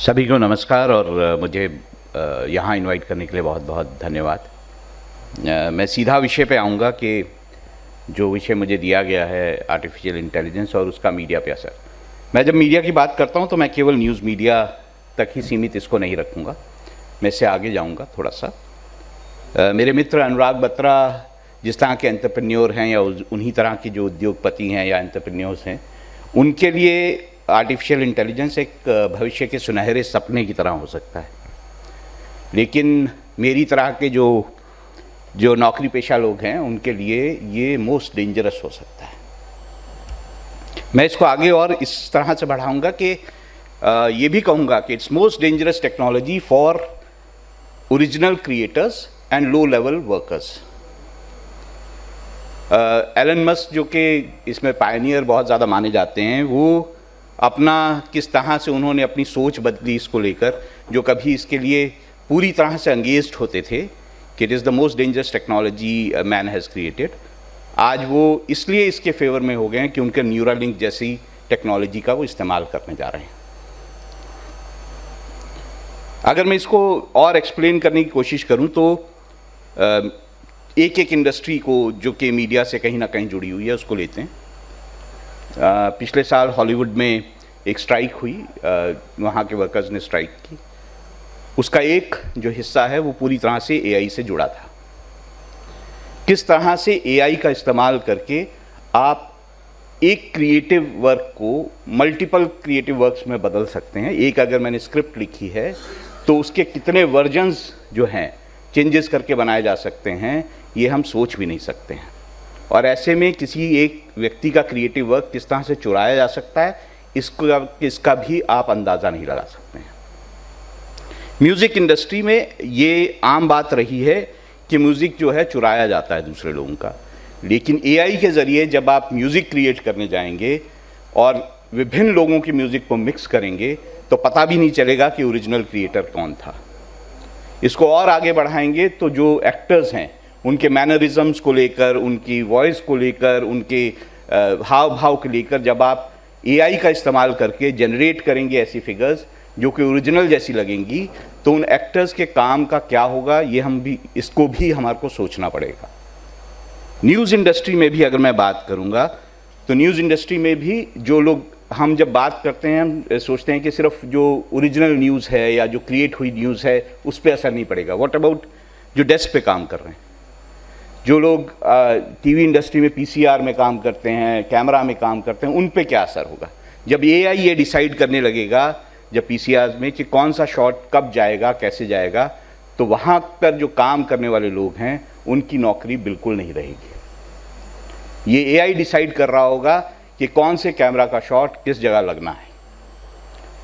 सभी को नमस्कार और मुझे यहाँ इनवाइट करने के लिए बहुत बहुत धन्यवाद। मैं सीधा विषय पे आऊँगा कि जो विषय मुझे दिया गया है आर्टिफिशियल इंटेलिजेंस और उसका मीडिया पे असर। मैं जब मीडिया की बात करता हूँ तो मैं केवल न्यूज़ मीडिया तक ही सीमित इसको नहीं रखूँगा, मैं इससे आगे जाऊँगा थोड़ा सा। मेरे मित्र अनुराग बत्रा जिस तरह के एंटरप्रेन्योर हैं या उन्हीं तरह के जो उद्योगपति हैं या एंटरप्रेन्योर्स हैं, उनके लिए आर्टिफिशियल इंटेलिजेंस एक भविष्य के सुनहरे सपने की तरह हो सकता है। लेकिन मेरी तरह के जो नौकरी पेशा लोग हैं उनके लिए ये मोस्ट डेंजरस हो सकता है। मैं इसको आगे और इस तरह से बढ़ाऊंगा कि ये भी कहूँगा कि it's most dangerous technology for original creators and low level workers. Elon Musk जो कि इसमें पायनियर बहुत ज़्यादा माने जाते हैं, वो अपना किस तरह से उन्होंने अपनी सोच बदली इसको लेकर, जो कभी इसके लिए पूरी तरह से एंगेज्ड होते थे कि it is the most dangerous technology man has created, आज वो इसलिए इसके फेवर में हो गए हैं कि उनके न्यूरालिंक जैसी टेक्नोलॉजी का वो इस्तेमाल करने जा रहे हैं। अगर मैं इसको और एक्सप्लेन करने की कोशिश करूं तो एक एक इंडस्ट्री को जो कि मीडिया से कहीं ना कहीं जुड़ी हुई है उसको लेते हैं। पिछले साल हॉलीवुड में एक स्ट्राइक हुई, वहाँ के वर्कर्स ने स्ट्राइक की। उसका एक जो हिस्सा है वो पूरी तरह से एआई से जुड़ा था। किस तरह से एआई का इस्तेमाल करके आप एक क्रिएटिव वर्क को मल्टीपल क्रिएटिव वर्क्स में बदल सकते हैं। एक अगर मैंने स्क्रिप्ट लिखी है तो उसके कितने वर्जन्स जो हैं चेंजेस करके बनाए जा सकते हैं, ये हम सोच भी नहीं सकते हैं। और ऐसे में किसी एक व्यक्ति का क्रिएटिव वर्क किस तरह से चुराया जा सकता है, इसका भी आप अंदाज़ा नहीं लगा सकते हैं। म्यूज़िक इंडस्ट्री में ये आम बात रही है कि म्यूज़िक जो है चुराया जाता है दूसरे लोगों का, लेकिन एआई के ज़रिए जब आप म्यूज़िक क्रिएट करने जाएंगे और विभिन्न लोगों की म्यूज़िक को मिक्स करेंगे तो पता भी नहीं चलेगा कि ओरिजिनल क्रिएटर कौन था। इसको और आगे बढ़ाएंगे तो जो एक्टर्स हैं उनके मैनरिज्म्स को लेकर, उनकी वॉइस को लेकर, उनके हाव भाव को लेकर जब आप एआई का इस्तेमाल करके जनरेट करेंगे ऐसी फिगर्स जो कि ओरिजिनल जैसी लगेंगी, तो उन एक्टर्स के काम का क्या होगा, ये इसको भी हमारे को सोचना पड़ेगा। न्यूज़ इंडस्ट्री में भी अगर मैं बात करूँगा तो न्यूज़ इंडस्ट्री में भी जो लोग, हम जब बात करते हैं हम सोचते हैं कि सिर्फ जो ओरिजिनल न्यूज़ है या जो क्रिएट हुई न्यूज़ है उस पर असर नहीं पड़ेगा। व्हाट अबाउट जो डेस्क पे काम कर रहे हैं, जो लोग टीवी इंडस्ट्री में पीसीआर में काम करते हैं, कैमरा में काम करते हैं, उन पे क्या असर होगा जब एआई ये डिसाइड करने लगेगा जब पीसीआर में कि कौन सा शॉट कब जाएगा, कैसे जाएगा, तो वहाँ पर जो काम करने वाले लोग हैं उनकी नौकरी बिल्कुल नहीं रहेगी। ये एआई डिसाइड कर रहा होगा कि कौन से कैमरा का शॉट किस जगह लगना है।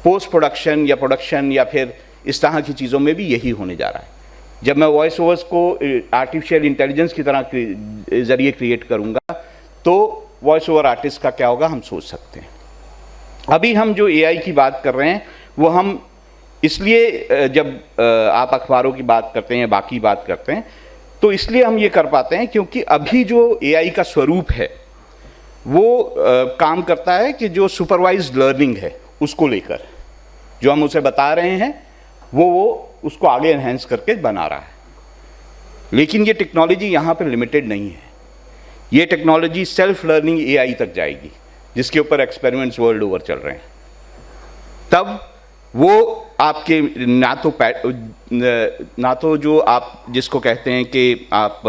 पोस्ट प्रोडक्शन या प्रोडक्शन या फिर इस तरह की चीज़ों में भी यही होने जा रहा है। जब मैं वॉइस ओवर्स को आर्टिफिशियल इंटेलिजेंस की तरह ज़रिए क्रिएट करूँगा तो वॉइस ओवर आर्टिस्ट का क्या होगा हम सोच सकते हैं। अभी हम जो एआई की बात कर रहे हैं वो हम इसलिए जब आप अखबारों की बात करते हैं या बाकी बात करते हैं तो इसलिए हम ये कर पाते हैं क्योंकि अभी जो एआई का स्वरूप है वो काम करता है कि जो सुपरवाइज्ड लर्निंग है उसको लेकर जो हम उसे बता रहे हैं वो उसको आगे एनहेंस करके बना रहा है। लेकिन ये टेक्नोलॉजी यहाँ पर लिमिटेड नहीं है। ये टेक्नोलॉजी सेल्फ लर्निंग एआई तक जाएगी जिसके ऊपर एक्सपेरिमेंट्स वर्ल्ड ओवर चल रहे हैं। तब वो आपके ना तो जो आप जिसको कहते हैं कि आप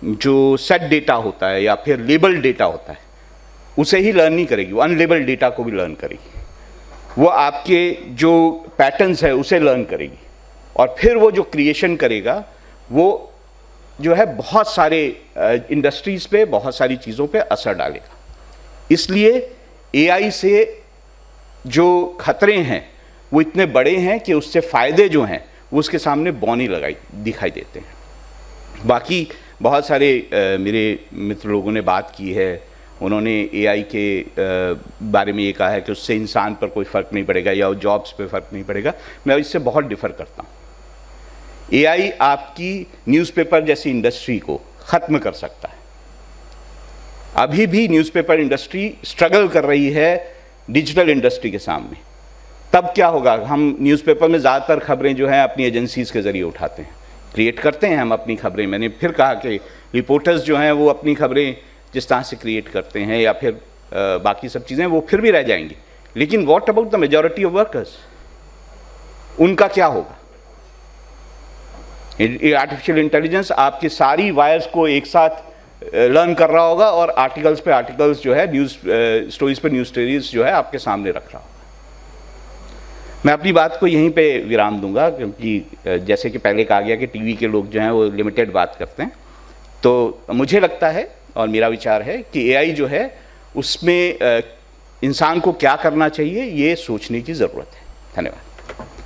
जो सेट डेटा होता है या फिर लेबल डेटा होता है उसे ही लर्न नहीं करेगी, वो अनलेबल डेटा को भी लर्न करेगी। वो आपके जो पैटर्न्स है उसे लर्न करेगी और फिर वो जो क्रिएशन करेगा वो जो है बहुत सारे इंडस्ट्रीज़ पे, बहुत सारी चीज़ों पे असर डालेगा। इसलिए एआई से जो खतरे हैं वो इतने बड़े हैं कि उससे फ़ायदे जो हैं वो उसके सामने बौनी दिखाई देते हैं। बाकी बहुत सारे मेरे मित्र लोगों ने बात की है, उन्होंने एआई के बारे में ये कहा है कि उससे इंसान पर कोई फ़र्क नहीं पड़ेगा या जॉब्स पे फ़र्क नहीं पड़ेगा। मैं इससे बहुत डिफ़र करता हूँ। एआई आपकी न्यूज़पेपर जैसी इंडस्ट्री को ख़त्म कर सकता है। अभी भी न्यूज़पेपर इंडस्ट्री स्ट्रगल कर रही है डिजिटल इंडस्ट्री के सामने। तब क्या होगा, हम न्यूज़पेपर में ज़्यादातर खबरें जो हैं अपनी एजेंसीज़ के ज़रिए उठाते हैं, क्रिएट करते हैं हम अपनी खबरें। मैंने फिर कहा कि रिपोर्टर्स जो हैं वो अपनी खबरें जिस तरह से क्रिएट करते हैं या फिर बाकी सब चीज़ें वो फिर भी रह जाएंगी, लेकिन what about the majority of workers, उनका क्या होगा? आर्टिफिशियल इंटेलिजेंस आपकी सारी वायर्स को एक साथ लर्न कर रहा होगा और आर्टिकल्स पे आर्टिकल्स जो है, न्यूज़ स्टोरीज पे न्यूज़ स्टोरीज जो है आपके सामने रख रहा होगा। मैं अपनी बात को यहीं पे विराम दूंगा, क्योंकि जैसे कि पहले कहा गया कि टीवी के लोग जो हैं वो लिमिटेड बात करते हैं, तो मुझे लगता है और मेरा विचार है कि एआई जो है उसमें इंसान को क्या करना चाहिए ये सोचने की ज़रूरत है। धन्यवाद।